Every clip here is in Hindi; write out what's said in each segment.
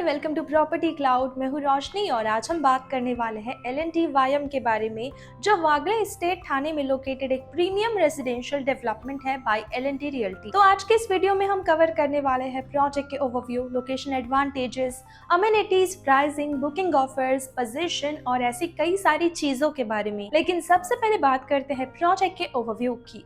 Welcome to property cloud. मैं हूँ रोशनी और आज हम बात करने वाले हैं L&T वायम के बारे में, जो वागले स्टेट थाने में लोकेटेड एक प्रीमियम रेजिडेंशियल डेवलपमेंट है बाय L&T रियल्टी। तो आज के इस वीडियो में हम कवर करने वाले हैं प्रोजेक्ट के overview, location advantages, amenities, pricing, booking offers, position और ऐसी कई सारी चीजों के बारे में। लेकिन सबसे पहले बात करते हैं प्रोजेक्ट के ओवरव्यू की।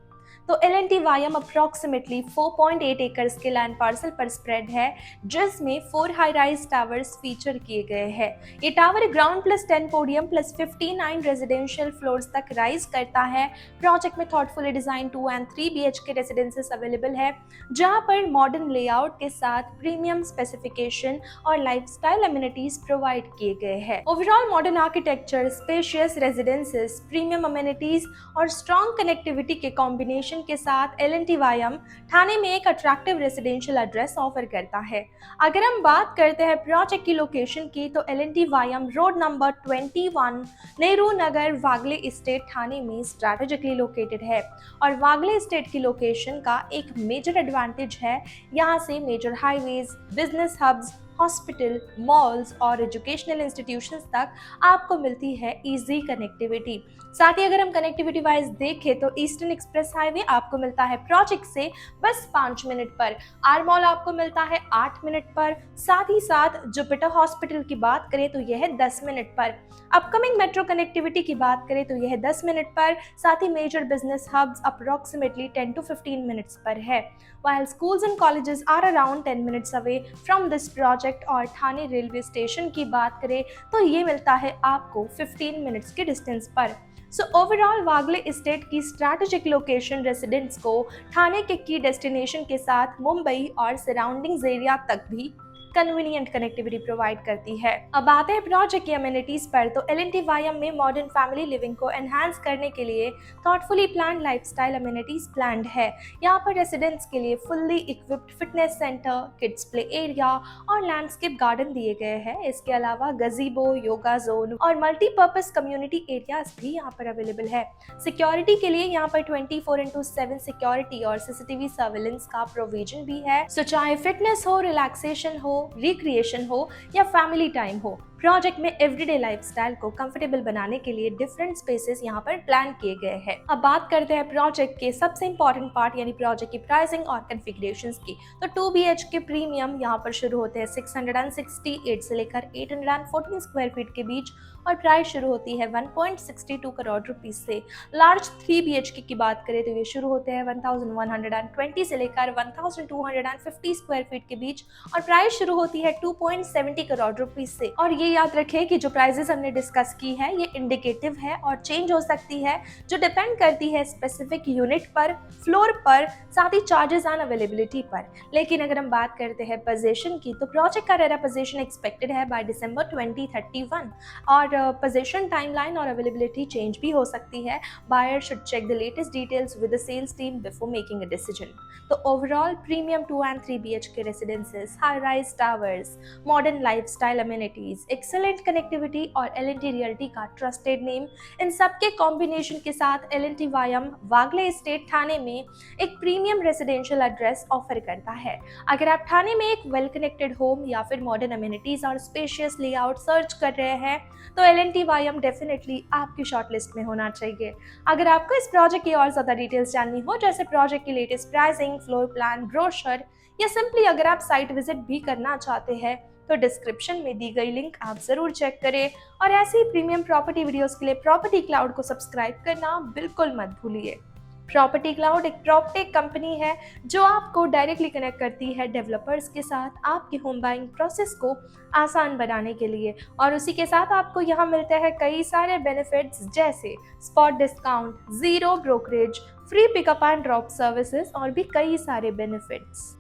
तो L&T वायम अप्रोक्सीमेटली 4.8 एकर्स के लैंड पार्सल पर स्प्रेड है, जिसमें 4 हाई राइज टावर्स फीचर किए गए हैं। ये tower ground plus 10 podium plus 59 residential floors तक राइज करता है। प्रोजेक्ट में thoughtfully design 2 and 3 BHK residences available है, जहां पर मॉडर्न लेआउट के साथ प्रीमियम स्पेसिफिकेशन और लाइफस्टाइल अमेनिटीज प्रोवाइड किए गए हैं। Overall modern architecture, spacious residences, premium amenities और स्ट्रॉन्ग कनेक्टिविटी के कॉम्बिनेशन के साथ L&T वायम ठाणे में एक अट्रैक्टिव रेजिडेंशियल एड्रेस ऑफर करता है। अगर हम बात करते हैं प्रोजेक्ट की लोकेशन की, तो L&T वायम road number 21 Nehru Nagar वागले एस्टेट ठाणे में स्ट्रैटेजिकली लोकेटेड है। और वागले एस्टेट की लोकेशन का एक मेजर एडवांटेज है, यहाँ से major highways, business hubs, hospital, malls और एजुकेशनल इंस्टीट्यूशंस तक आपको मिलती है इजी कनेक्टिविटी। साथ ही अगर हम कनेक्टिविटी वाइज देखें तो ईस्टर्न एक्सप्रेस हाईवे आपको मिलता है प्रोजेक्ट से बस 5 मिनट पर, आर मॉल आपको मिलता है 8 मिनट पर, साथ ही साथ जुपिटर हॉस्पिटल की बात करें तो यह 10 मिनट पर, अपकमिंग मेट्रो कनेक्टिविटी की बात करें तो यह 10 मिनट पर, साथ ही major business hubs approximately 10 to 15 minutes पर है, while schools and colleges are around 10 minutes away from this project। और ठाणे रेलवे स्टेशन की बात करें तो ये मिलता है आपको 15 मिनट्स के डिस्टेंस पर। सो ओवरऑल वागले एस्टेट की स्ट्रैटेजिक लोकेशन रेसिडेंट्स को ठाणे के की डेस्टिनेशन के साथ मुंबई और सराउंडिंग्स एरिया तक भी कन्वीनियंट कनेक्टिविटी प्रोवाइड करती है। अब आते हैं प्रोजेक्ट की अमेनिटीज पर, तो L&T वायम में मॉडर्न फैमिली लिविंग को एनहांस करने के लिए thoughtfully planned lifestyle amenities planned है। यहाँ पर रेसिडेंट्स के लिए fully equipped fitness centre, kids play area और लैंडस्केप गार्डन दिए गए हैं। इसके अलावा गजीबो, योगा जोन और मल्टीपर्पज कम्युनिटी एरियाज भी यहाँ पर अवेलेबल है। सिक्योरिटी के लिए यहाँ पर 24/7 सिक्योरिटी और CCTV सर्विलेंस का प्रोविजन भी है। सो चाहे फिटनेस हो, रिलैक्सेशन हो, रिक्रिएशन हो या फैमिली टाइम हो, प्रोजेक्ट में एवरीडे लाइफस्टाइल को कंफर्टेबल बनाने के लिए डिफरेंट स्पेसेस यहाँ पर प्लान किए गए हैं। अब बात करते हैं प्रोजेक्ट के सबसे इंपॉर्टेंट पार्ट यानी प्रोजेक्ट की प्राइसिंग और कॉन्फ़िगरेशंस की। तो 2 BHK प्रीमियम यहाँ पर शुरू होते हैं 668 से लेकर 814 स्क्वायर फीट के बीच और प्राइस शुरू होती है 1.62 करोड़ रुपीस से। लार्ज 3 BHK की बात करें तो ये शुरू होते हैं 1120 से लेकर 1250 स्क्वायर फीट के बीच और प्राइस शुरू होती है 2.70 करोड़ रुपीस से। और ये याद रखें कि जो प्राइसेस हमने डिस्कस की है ये इंडिकेटिव है और चेंज हो सकती है, जो डिपेंड करती है स्पेसिफिक यूनिट पर, फ्लोर पर, साथ ही चार्जेस एंड अवेलेबिलिटी पर। लेकिन अगर हम बात करते हैं पोजीशन की, तो प्रोजेक्ट का रेरा पोजीशन एक्सपेक्टेड है बाय दिसंबर 2031 और पोजीशन टाइमलाइन और अवेलेबिलिटी चेंज भी हो सकती है। Buyer should check the latest details with the sales team before making a decision. तो overall premium 2 and 3 BHK residences, high rise towers, modern lifestyle amenities, excellent connectivity और L&T रियल्टी का ट्रस्टेड नेम, इन सब के कॉम्बिनेशन के साथ L&T वायम वागले एस्टेट ठाणे में एक प्रीमियम रेजिडेंशियल एड्रेस ऑफर करता है। अगर आप ठाणे में एक वेल कनेक्टेड होम या फिर मॉडर्न अमेनिटीज और स्पेशियस लेआउट सर्च कर रहे हैं तो L&T वायम डेफिनेटली आपकी शॉर्टलिस्ट में होना चाहिए। अगर आपको इस प्रोजेक्ट की और ज्यादा डिटेल्स जाननी हो, जैसे प्रोजेक्ट की latest pricing, floor plan, brochure या सिंपली अगर आप साइट विजिट भी करना चाहते हैं, तो डिस्क्रिप्शन में दी गई लिंक आप जरूर चेक करें। और ऐसे ही प्रीमियम प्रॉपर्टी वीडियोस के लिए प्रॉपर्टी क्लाउड को सब्सक्राइब करना बिल्कुल मत भूलिए। प्रॉपर्टी क्लाउड एक प्रॉपर्टी कंपनी है जो आपको डायरेक्टली कनेक्ट करती है डेवलपर्स के साथ आपकी होम बाइंग प्रोसेस को आसान बनाने के लिए। और उसी के साथ आपको यहाँ मिलते हैं कई सारे बेनिफिट्स, जैसे spot discount, zero brokerage, free pickup and drop services और भी कई सारे बेनिफिट्स।